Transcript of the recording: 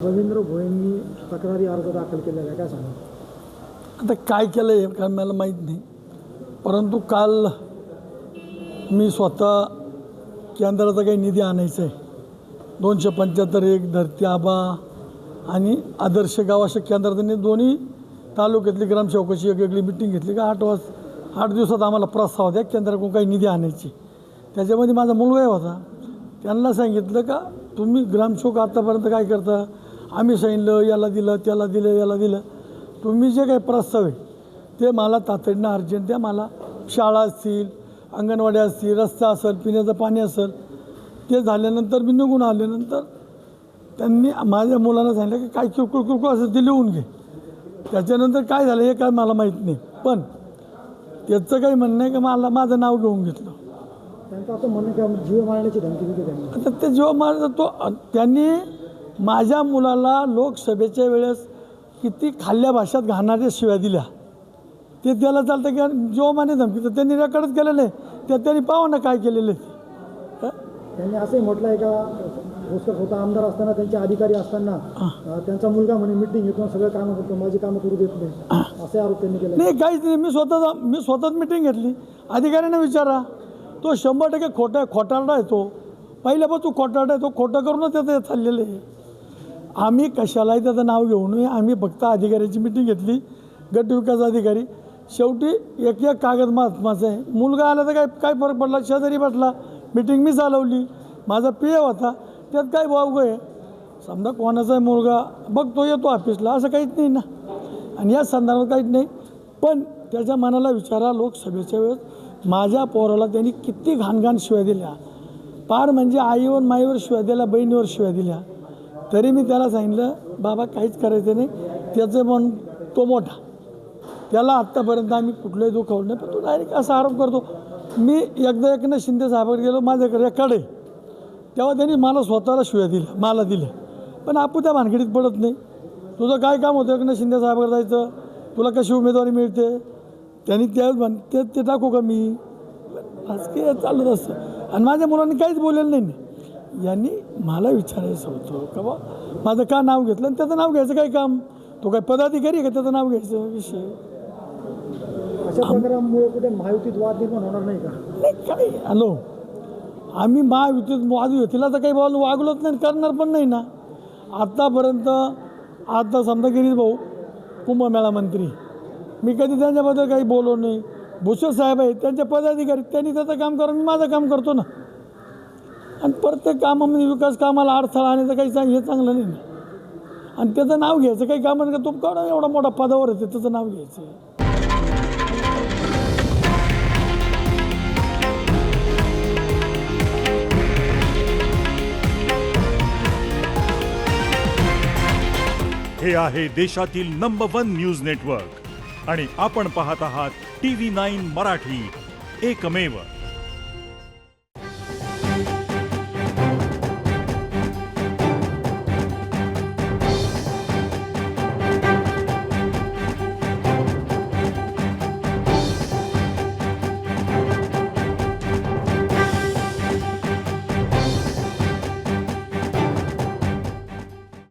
रवींद्र भोयेंनी तक्रारी अर्ज दाखल केलेला आहे, काय सांगा? आता काय केलं आहे काय मला माहीत नाही, परंतु काल मी स्वतः केंद्राचा काही निधी आणायचा आहे. 275 धरती आबा आणि आदर्श गाव अशा केंद्राने दोन्ही तालुक्यातली ग्रामसेवकाची वेगवेगळी मिटिंग घेतली का 8 दिवसात आम्हाला प्रस्ताव द्या केंद्राकडून काही निधी आणायची. त्याच्यामध्ये माझा मुलगा होता, त्यांना सांगितलं का तुम्ही ग्रामसेवक आत्तापर्यंत काय करता, आम्ही सांगितलं याला दिलं त्याला दिलं याला दिलं, तुम्ही जे काही प्रस्ताव आहे ते मला तातडीनं अर्जंट द्या. मला शाळा असतील, अंगणवाड्या असतील, रस्ता असेल, पिण्याचं पाणी असेल. ते झाल्यानंतर मी निघून आल्यानंतर त्यांनी माझ्या मुलांना सांगितलं की काय किरकोळ असं ते लिहून घे. त्याच्यानंतर काय झालं हे काय मला माहीत नाही, पण त्याचं काही म्हणणं आहे की मला माझं नाव घेऊन घेतलं. त्यांचं असं म्हणणं की जीव मारण्याची धमकी दिली त्यांनी. आता ते जीव मारण्याचा तो त्यांनी माझ्या मुलाला लोकसभेच्या वेळेस किती खाल्ल्या भाषात घालणाऱ्या शिव्या दिल्या, ते त्याला चालतं की जीव मारणे धमकी, तर त्यांनी रेकॉर्डच केलेलं आहे. त्यांनी पाहू ना काय केलेलं आहे. त्यांनी असंही म्हटलं आहे का भोसकर स्वतः आमदार असताना त्यांचे अधिकारी असताना त्यांचा मुलगा म्हणे मिटिंग घेतो सगळं कामं करतो, माझी कामं करू देत नाही, असे आरोप त्यांनी केले. नाही काहीच नाही, मी स्वतःच मिटिंग घेतली. अधिकाऱ्यांना विचारा, तो 100% खोटारडा आहे. तो पहिल्यापासून खोटारडा आहे, तो खोटं करूनच त्याचं चाललेलं आहे. आम्ही कशालाही त्याचं नाव घेऊ नये, आम्ही फक्त अधिकाऱ्याची मिटिंग घेतली, गट विकास अधिकारी. शेवटी एक कागद महत्त्वाचा आहे. मुलगा आला तर काय फरक पडला, शेजारी बसला, मिटिंग मी चालवली, माझा PA होता, त्यात काय वावगं आहे. समजा कोणाचा मुलगा बघतो येतो ऑफिसला, असं काहीच नाही ना, आणि या संदर्भात काहीच नाही. पण त्याच्या मनाला विचारा, लोकसभेच्या वेळेस माझ्या पोराला त्यांनी किती घाणघाण शिव्या दिल्या, पार म्हणजे आईवर माईवर शिव्या दिल्या, बहिणीवर शिव्या दिल्या. तरी मी त्याला सांगितलं बाबा काहीच करायचं नाही, त्याचं मन तो मोठा, त्याला आत्तापर्यंत आम्ही कुठलंही दुखावलं नाही. पण तो डायरेक्ट असा आरोप करतो. मी एकदा एकनाथ शिंदे साहेबांकडे गेलो, माझ्याकडे रेकॉर्ड आहे, तेव्हा त्यांनी मला स्वतःला शिव्या दिल्या, मला दिल्या. पण आपण त्या भानगडीत पडत नाही. तुझं काय काम होतं एकनाथ शिंदे साहेबांकडे जायचं, तुला कशी उमेदवारी मिळते, त्यांनी ते टाकू का मी, राजकीय चालत असतं. आणि माझ्या मुलांनी काहीच बोललेलं नाही. यांनी मला विचारायचं होतं का बा माझं का नाव घेतलं आणि त्याचं नाव घ्यायचं काय काम, तो काय पदाधिकारी का त्याचं नाव घ्यायचं विषय. अशा प्रकारामुळे कुठे महायुतीत वाद निर्माण होणार नाही का? नाही काय हॅलो, आम्ही महायुतीला तर काही वागलोच नाही, करणार पण नाही ना आत्तापर्यंत. आता समजा गिरीश भाऊ कुंभमेळा मंत्री, मी कधी त्यांच्याबद्दल काही बोललो नाही. भूषण साहेब आहेत त्यांचे पदाधिकारी, त्यांनी त्याचं काम करून मी माझं काम करतो ना. आणि प्रत्येक कामामध्ये विकास कामाला अडथळा आणि काही हे चांगलं नाही ना. आणि त्याचं नाव घ्यायचं काही काम नाही का, तो का एवढा मोठा पदावर आहे त्याचं नाव घ्यायचं. हे आहे देशातील नंबर 1 न्यूज नेटवर्क आणि आपण पाहत आहात TV9 मराठी, एकमेव.